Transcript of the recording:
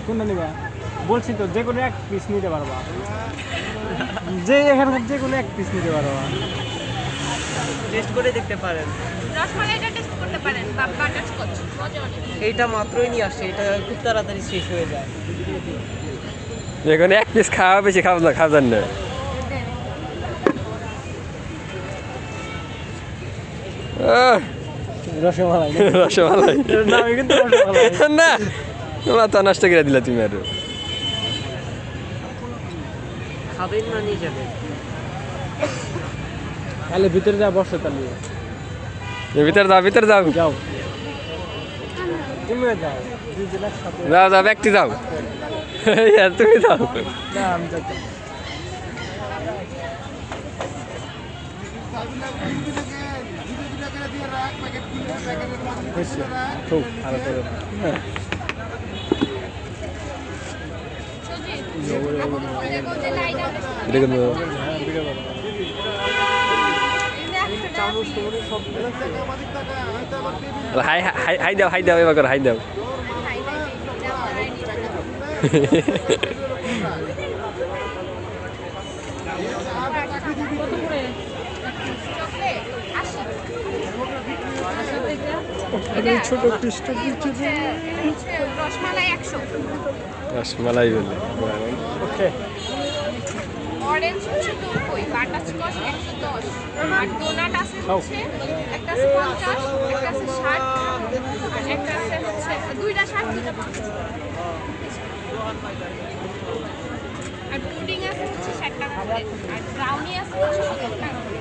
কোনটা নিবা বলছি তো যে কোনো এক পিস নিতে পারবা যে এখানকার যে কোনো এক পিস নিতে পারবা টেস্ট করে দেখতে পারেন রসমালাইটা টেস্ট করতে পারেন বা বাটারস্কচ মজা অনেক এইটা মাত্রই নিয়ে আসছে এটা খুব তাড়াতাড়ি শেষ হয়ে যায় এখানে এক পিস খাওয়া বেশি খাওয়া না রসমালাই রসমালাই নামে কিন্তু রসমালাই না মাথা নষ্ট করে দিলা তুমি আর খাবেন না নিয়ে যাবেন তাহলে ভিতরে যা বসো তাহলে ভিতরে যাও যাও তুমি যাও দুজনের সাথে যাও ব্যক্তি যাও তুমি যাও না আমি যাচ্ছি খুব ভালো করে দেখুন হাই দাও এবার করে হাই দাও ছোট পিসটা রসমালাই 100 রসমালাই বলে ওকে অরেঞ্জ হচ্ছে 90 বাটারস্কচ 110 আর ডোনাট আছে হচ্ছে একটা আছে 50 একটা আছে 60 আর একটা আছে হচ্ছে দুইটা 60 দুইটা 50 আর পুডিং আছে হচ্ছে 60 টাকা করে আর ব্রাউনি আছে হচ্ছে 70 টাকা করে